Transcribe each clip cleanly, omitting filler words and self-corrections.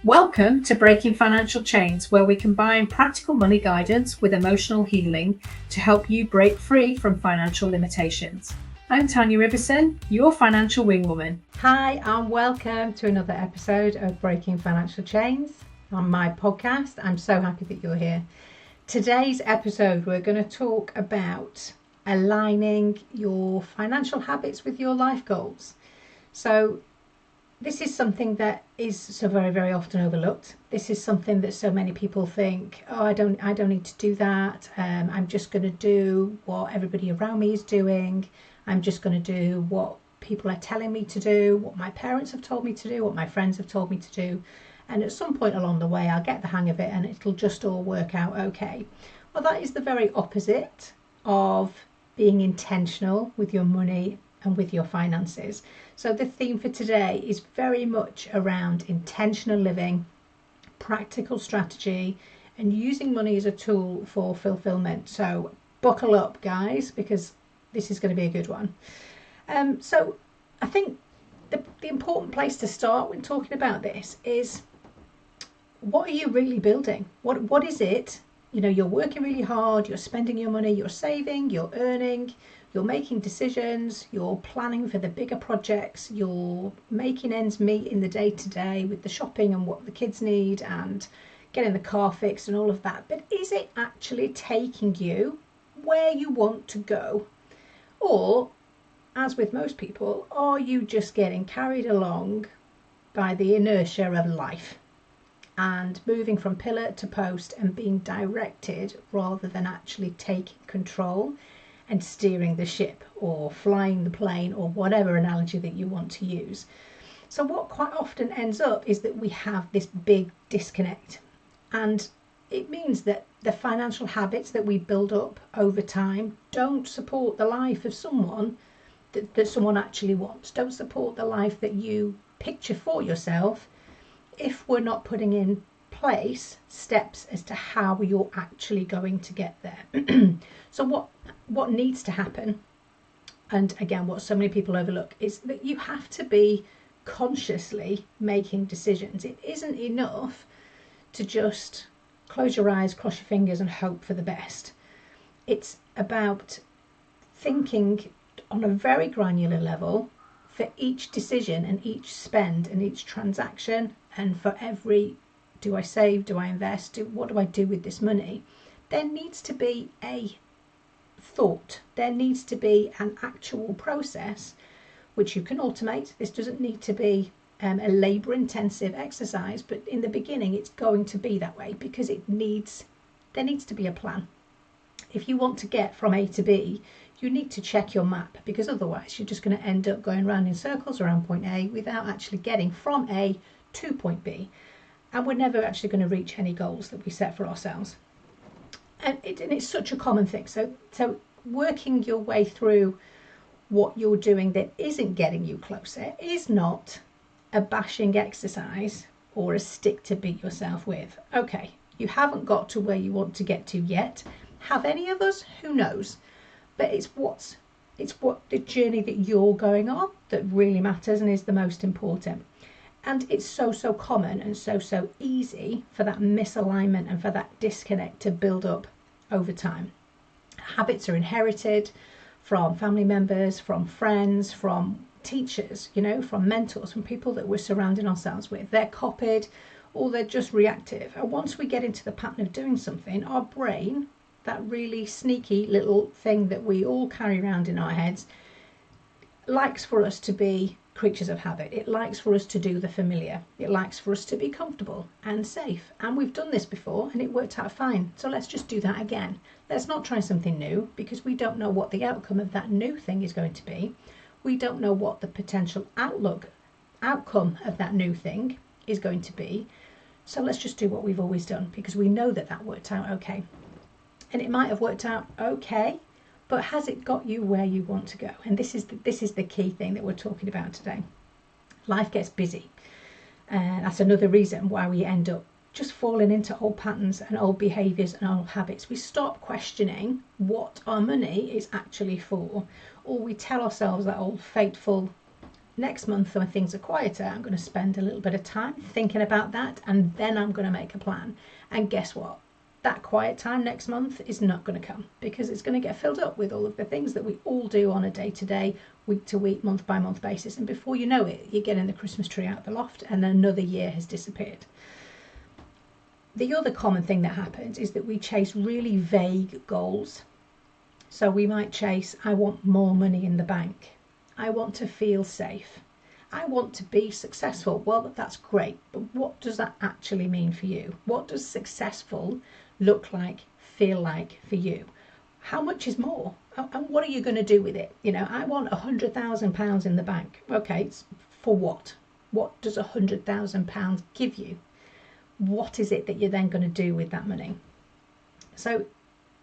Welcome to Breaking Financial Chains, where we combine practical money guidance with emotional healing to help you break free from financial limitations. I'm Tanya Ibberson, your financial wingwoman. Hi, and welcome to another episode of Breaking Financial Chains on my podcast. I'm so happy that you're here. Today's episode, we're going to talk about aligning your financial habits with your life goals. So this is something that is so very, very often overlooked. This is something that so many people think, oh, I don't need to do that. I'm just going to do what everybody around me is doing. I'm just going to do what people are telling me to do, what my parents have told me to do, what my friends have told me to do. And at some point along the way, I'll get the hang of it and it'll just all work out okay. Well, that is the very opposite of being intentional with your money and with your finances. So the theme for today is very much around intentional living, practical strategy, and using money as a tool for fulfillment. So buckle up, guys, because this is going to be a good one. So I think the important place to start when talking about this is, what are you really building? What is it? You know, you're working really hard, you're spending your money, you're saving, you're earning, you're making decisions, you're planning for the bigger projects, you're making ends meet in the day-to-day with the shopping and what the kids need and getting the car fixed and all of that. But is it actually taking you where you want to go? Or, as with most people, are you just getting carried along by the inertia of life and moving from pillar to post and being directed rather than actually taking control and steering the ship or flying the plane, or whatever analogy that you want to use? So what quite often ends up is that we have this big disconnect, and it means that the financial habits that we build up over time don't support the life of someone that someone actually wants, don't support the life that you picture for yourself, if we're not putting in place steps as to how you're actually going to get there. So what needs to happen, and again what so many people overlook, is that you have to be consciously making decisions. It isn't enough to just close your eyes, cross your fingers and hope for the best. It's about thinking on a very granular level for each decision and each spend and each transaction, and for every, do I save, do I invest, what do I do with this money? There needs to be a thought, there needs to be an actual process which you can automate. This doesn't need to be a labour intensive exercise, but in the beginning it's going to be that way because there needs to be a plan. If you want to get from A to B, you need to check your map, because otherwise you're just going to end up going round in circles around point A without actually getting from A to point B, and we're never actually going to reach any goals that we set for ourselves. And it's such a common thing. So working your way through what you're doing that isn't getting you closer is not a bashing exercise or a stick to beat yourself with. Okay, you haven't got to where you want to get to yet. Have any of us? Who knows? But it's what the journey that you're going on that really matters and is the most important. And it's so common and so easy for that misalignment and for that disconnect to build up over time. Habits are inherited from family members, from friends, from teachers, from mentors, from people that we're surrounding ourselves with. They're copied or they're just reactive. And once we get into the pattern of doing something, our brain, that really sneaky little thing that we all carry around in our heads, likes for us to be creatures of habit. It likes for us to do the familiar. It likes for us to be comfortable and safe. And we've done this before and it worked out fine. So let's just do that again. Let's not try something new, because we don't know what the outcome of that new thing is going to be. We don't know what the potential outcome of that new thing is going to be. So let's just do what we've always done, because we know that worked out okay. And it might have worked out okay, but has it got you where you want to go? And this is the key thing that we're talking about today. Life gets busy, and that's another reason why we end up just falling into old patterns and old behaviours and old habits. We stop questioning what our money is actually for, or we tell ourselves that old fateful next month when things are quieter, I'm going to spend a little bit of time thinking about that, and then I'm going to make a plan. And guess what? That quiet time next month is not going to come, because it's going to get filled up with all of the things that we all do on a day-to-day, week-to-week, month-by-month basis. And before you know it, you're getting the Christmas tree out the loft and another year has disappeared. The other common thing that happens is that we chase really vague goals. So we might chase, I want more money in the bank. I want to feel safe. I want to be successful. Well, that's great, but what does that actually mean for you? What does successful look like, feel like for you? How much is more? And what are you going to do with it? You know, I want £100,000 in the bank. Okay, for what? What does £100,000 give you? What is it that you're then going to do with that money? So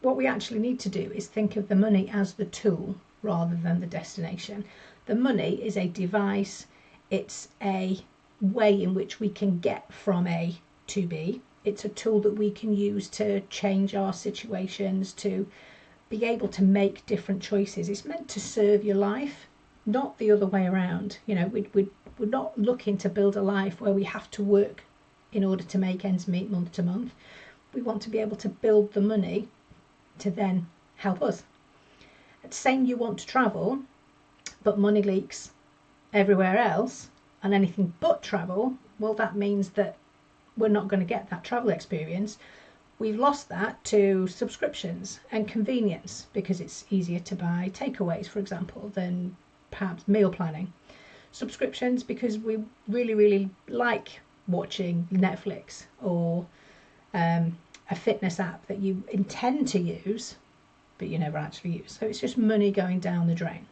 what we actually need to do is think of the money as the tool rather than the destination. The money is a device. It's a way in which we can get from A to B. It's a tool that we can use to change our situations, to be able to make different choices. It's meant to serve your life, not the other way around. You know, we're not looking to build a life where we have to work in order to make ends meet month to month. We want to be able to build the money to then help us. Saying you want to travel, but money leaks everywhere else and anything but travel, well, that means that we're not going to get that travel experience. We've lost that to subscriptions and convenience, because it's easier to buy takeaways, for example, than perhaps meal planning. Subscriptions because we really like watching Netflix or a fitness app that you intend to use but you never actually use. So it's just money going down the drain.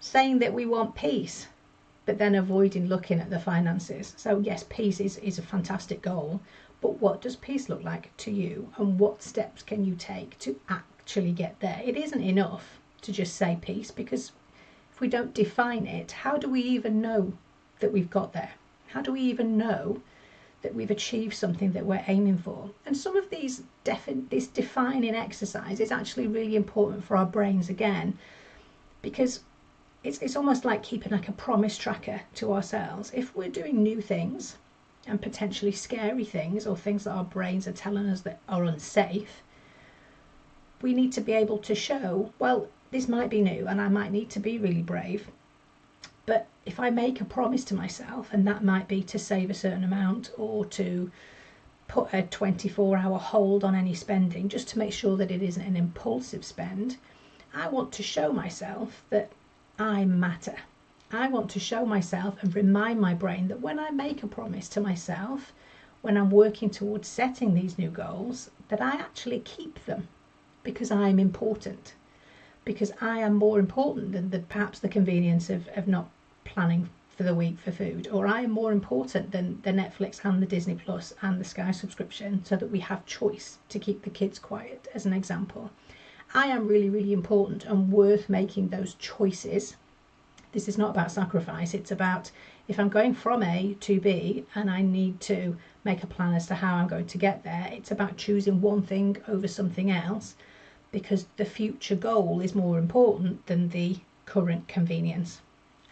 Saying that we want peace, but then avoiding looking at the finances. So yes, peace is a fantastic goal, but what does peace look like to you, and what steps can you take to actually get there? It isn't enough to just say peace, because if we don't define it, how do we even know that we've got there? How do we even know that we've achieved something that we're aiming for? And some of this defining exercise is actually really important for our brains again, because it's almost like keeping like a promise tracker to ourselves. If we're doing new things and potentially scary things, or things that our brains are telling us that are unsafe, we need to be able to show, well, this might be new and I might need to be really brave, but if I make a promise to myself, and that might be to save a certain amount or to put a 24-hour hold on any spending just to make sure that it isn't an impulsive spend, I want to show myself that I matter. I want to show myself and remind my brain that when I make a promise to myself, when I'm working towards setting these new goals, that I actually keep them, because I'm important, because I am more important than perhaps the convenience of not planning for the week for food, or I am more important than the Netflix and the Disney Plus and the Sky subscription, so that we have choice to keep the kids quiet, as an example. I am really important and worth making those choices. This is not about sacrifice. It's about, if I'm going from A to B and I need to make a plan as to how I'm going to get there, it's about choosing one thing over something else, because the future goal is more important than the current convenience.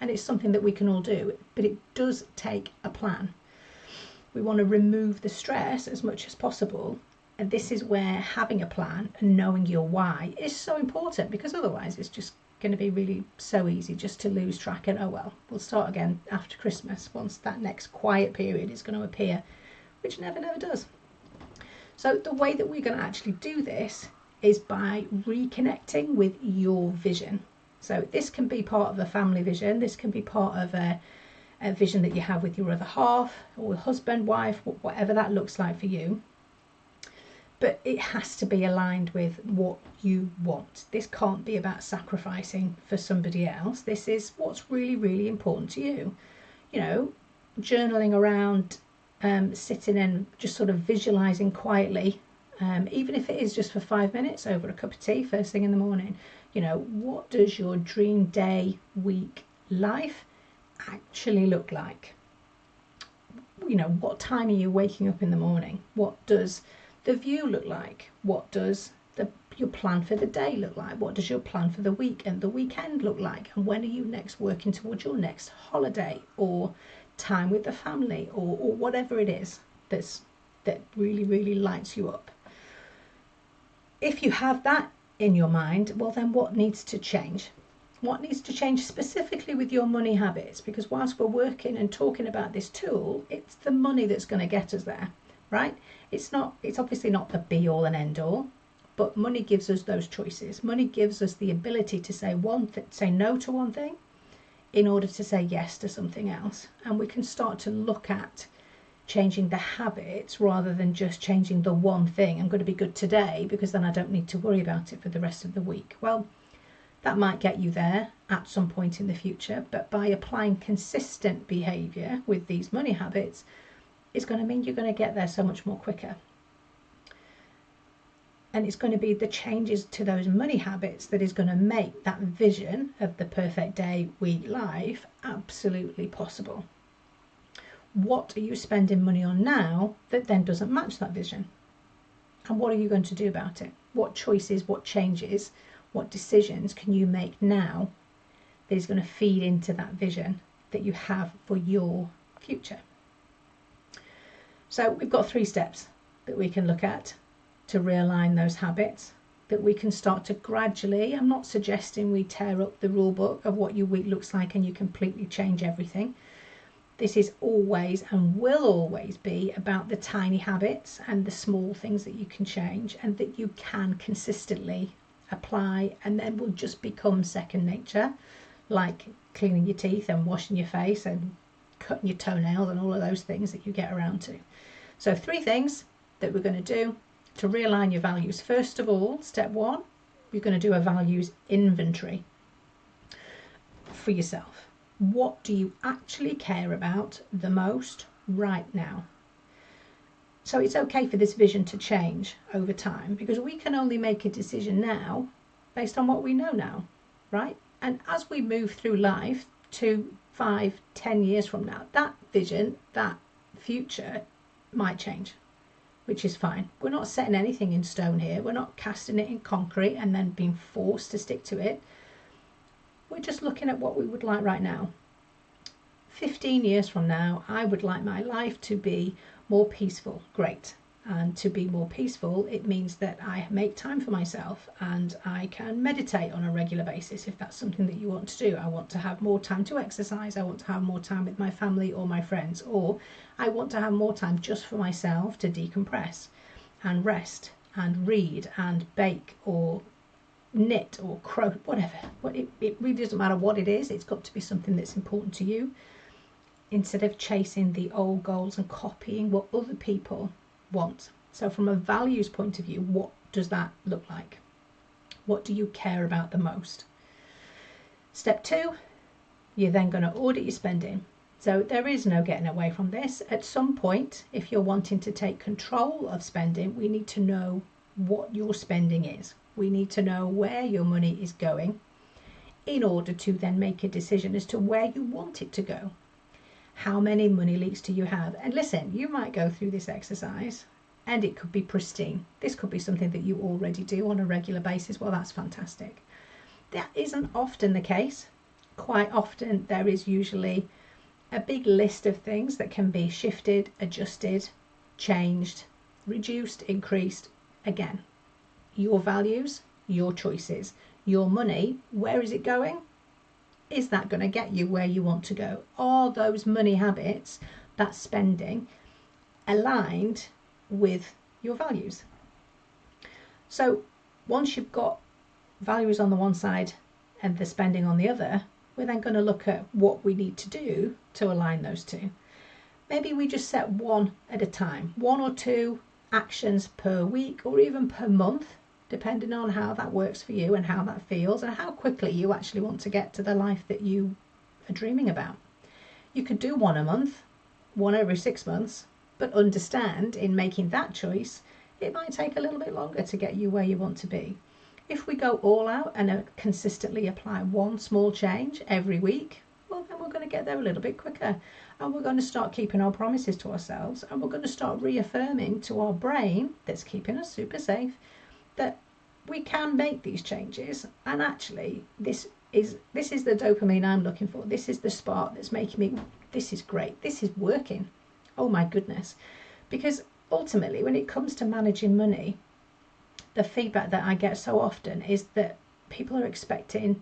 And it's something that we can all do, but it does take a plan. We want to remove the stress as much as possible, and this is where having a plan and knowing your why is so important, because otherwise it's just going to be really so easy just to lose track and, oh well, we'll start again after Christmas, once that next quiet period is going to appear, which never does. So the way that we're going to actually do this is by reconnecting with your vision. So this can be part of a family vision, this can be part of a vision that you have with your other half, or husband, wife, whatever that looks like for you. But it has to be aligned with what you want. This can't be about sacrificing for somebody else. This is what's really important to you. You know, journaling around, sitting and just sort of visualising quietly, even if it is just for 5 minutes over a cup of tea first thing in the morning. You know, what does your dream day, week, life actually look like? You know, what time are you waking up in the morning? What does the view look like? What does your plan for the day look like? What does your plan for the week and the weekend look like? And when are you next working towards your next holiday or time with the family, or whatever it is that really, really lights you up? If you have that in your mind, well then what needs to change? What needs to change specifically with your money habits? Because whilst we're working and talking about this tool, it's the money that's going to get us there, right? It's obviously not the be all and end all, but money gives us those choices. Money gives us the ability to say no to one thing in order to say yes to something else. And we can start to look at changing the habits rather than just changing the one thing. I'm going to be good today because then I don't need to worry about it for the rest of the week. Well, that might get you there at some point in the future, but by applying consistent behaviour with these money habits, it's going to mean you're going to get there so much more quicker. And it's going to be the changes to those money habits that is going to make that vision of the perfect day, week, life absolutely possible. What are you spending money on now that then doesn't match that vision? And what are you going to do about it? What choices, what changes, what decisions can you make now that is going to feed into that vision that you have for your future? So we've got 3 steps that we can look at to realign those habits, that we can start to gradually, I'm not suggesting we tear up the rule book of what your week looks like and you completely change everything. This is always and will always be about the tiny habits and the small things that you can change and that you can consistently apply, and then will just become second nature, like cleaning your teeth and washing your face and cutting your toenails and all of those things that you get around to. So 3 things that we're going to do to realign your values. First of all, step 1, you're going to do a values inventory for yourself. What do you actually care about the most right now? So it's okay for this vision to change over time, because we can only make a decision now based on what we know now, right? And as we move through life, 2, 5, 10 years from now, that vision, that future might change, which is fine. We're not setting anything in stone here. We're not casting it in concrete and then being forced to stick to it. We're just looking at what we would like right now. 15 years from now, I would like my life to be more peaceful. Great. And to be more peaceful, it means that I make time for myself and I can meditate on a regular basis if that's something that you want to do. I want to have more time to exercise. I want to have more time with my family or my friends, or I want to have more time just for myself to decompress and rest and read and bake or knit or crochet, whatever. It really doesn't matter what it is. It's got to be something that's important to you, instead of chasing the old goals and copying what other people want. So from a values point of view, what does that look like? What do you care about the most? Step 2, you're then going to audit your spending. So there is no getting away from this. At some point, if you're wanting to take control of spending, we need to know what your spending is. We need to know where your money is going in order to then make a decision as to where you want it to go. How many money leaks do you have? And listen, you might go through this exercise and it could be pristine. This could be something that you already do on a regular basis. Well, that's fantastic. That isn't often the case. Quite often there is usually a big list of things that can be shifted, adjusted, changed, reduced, increased. Again, your values, your choices, your money, where is it going? Is that going to get you where you want to go? Are those money habits, that spending, aligned with your values? So once you've got values on the one side and the spending on the other, we're then going to look at what we need to do to align those two. Maybe we just set one at a time, 1 or 2 actions per week or even per month, depending on how that works for you and how that feels and how quickly you actually want to get to the life that you are dreaming about. You could do 1 a month, 1 every 6 months, but understand in making that choice, it might take a little bit longer to get you where you want to be. If we go all out and consistently apply one small change every week, well, then we're going to get there a little bit quicker. And we're going to start keeping our promises to ourselves, and we're going to start reaffirming to our brain, that's keeping us super safe, that we can make these changes, and actually this is the dopamine I'm looking for. This is the spark that's making me, this is great, this is working, oh my goodness. Because ultimately, when it comes to managing money, the feedback that I get so often is that people are expecting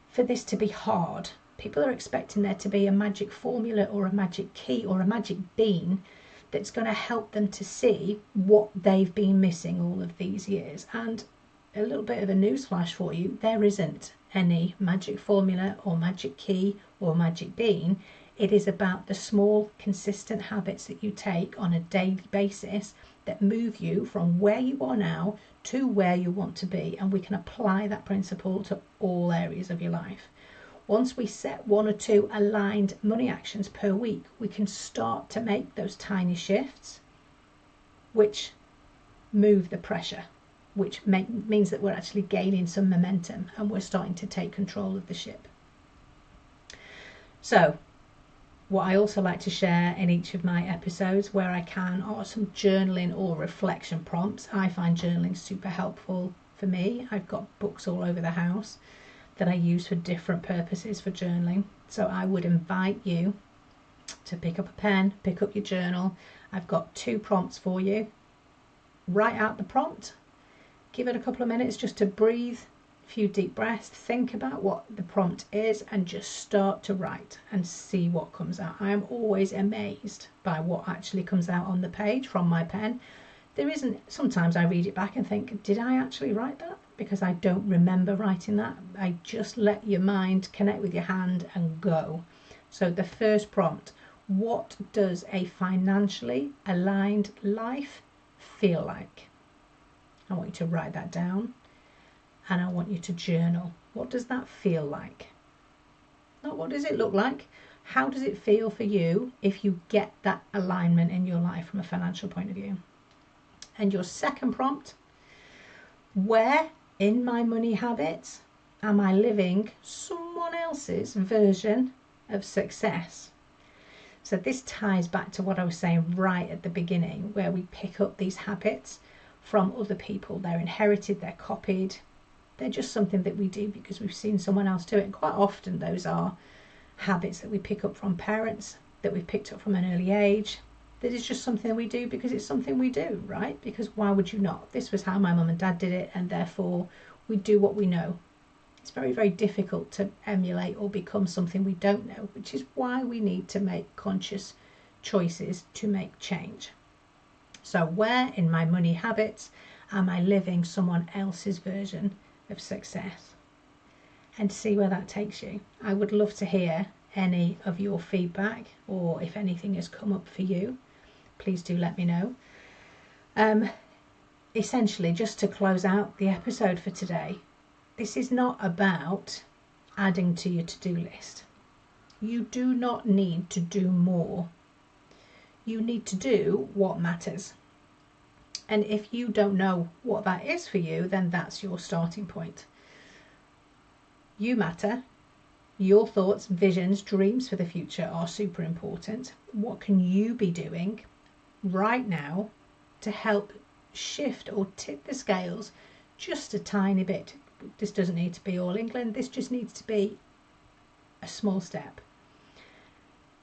for this to be hard. People are expecting there to be a magic formula or a magic key or a magic bean that's going to help them to see what they've been missing all of these years. And a little bit of a newsflash for you, there isn't any magic formula or magic key or magic bean. It is about the small, consistent habits that you take on a daily basis that move you from where you are now to where you want to be. And we can apply that principle to all areas of your life. Once we set 1 or 2 aligned money actions per week, we can start to make those tiny shifts which move the pressure, which means that we're actually gaining some momentum and we're starting to take control of the ship. So what I also like to share in each of my episodes where I can are some journaling or reflection prompts. I find journaling super helpful for me. I've got books all over the house that I use for different purposes for journaling. So I would invite you to pick up a pen, pick up your journal. I've got 2 prompts for you. Write out the prompt. Give it a couple of minutes just to breathe, a few deep breaths, think about what the prompt is and just start to write and see what comes out. I am always amazed by what actually comes out on the page from my pen. Sometimes I read it back and think, did I actually write that? Because I don't remember writing that. I just let your mind connect with your hand and go. So the first prompt, what does a financially aligned life feel like? I want you to write that down and I want you to journal. What does that feel like? Not what does it look like? How does it feel for you if you get that alignment in your life from a financial point of view? And your second prompt, where in my money habits am I living someone else's version of success? So this ties back to what I was saying right at the beginning, where we pick up these habits from other people. They're inherited, they're copied, they're just something that we do because we've seen someone else do it. And quite often those are habits that we pick up from parents, that we've picked up from an early age. That is just something we do because it's something we do, right? Because why would you not? This was how my mum and dad did it, and therefore we do what we know. It's very, very difficult to emulate or become something we don't know, which is why we need to make conscious choices to make change. So where in my money habits am I living someone else's version of success? And see where that takes you. I would love to hear any of your feedback, or if anything has come up for you, please do let me know. Essentially, just to close out the episode for today, this is not about adding to your to-do list. You do not need to do more. You need to do what matters. And if you don't know what that is for you, then that's your starting point. You matter. Your thoughts, visions, dreams for the future are super important. What can you be doing right now to help shift or tip the scales just a tiny bit? This doesn't need to be all England. This just needs to be a small step.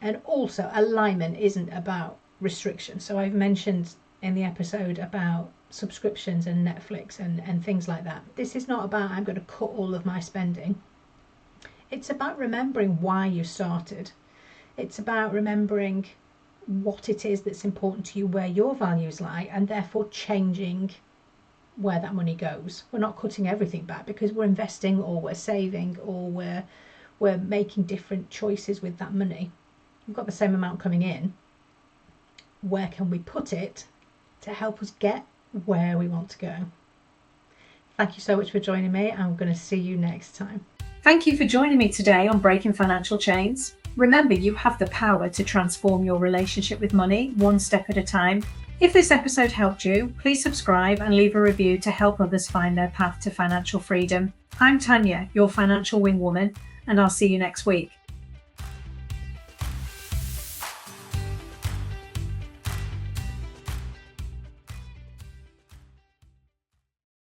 And also, alignment isn't about restriction. So I've mentioned in the episode about subscriptions and Netflix and things like that. This is not about I'm going to cut all of my spending. It's about remembering why you started. It's about remembering what it is that's important to you, where your values lie, and therefore changing where that money goes. We're not cutting everything back because we're investing or we're saving or we're making different choices with that money. We've got the same amount coming in. Where can we put it to help us get where we want to go? Thank you so much for joining me. I'm going to see you next time. Thank you for joining me today on Breaking Financial Chains. Remember, you have the power to transform your relationship with money one step at a time. If this episode helped you, please subscribe and leave a review to help others find their path to financial freedom. I'm Tanya, your financial wing woman, and I'll see you next week.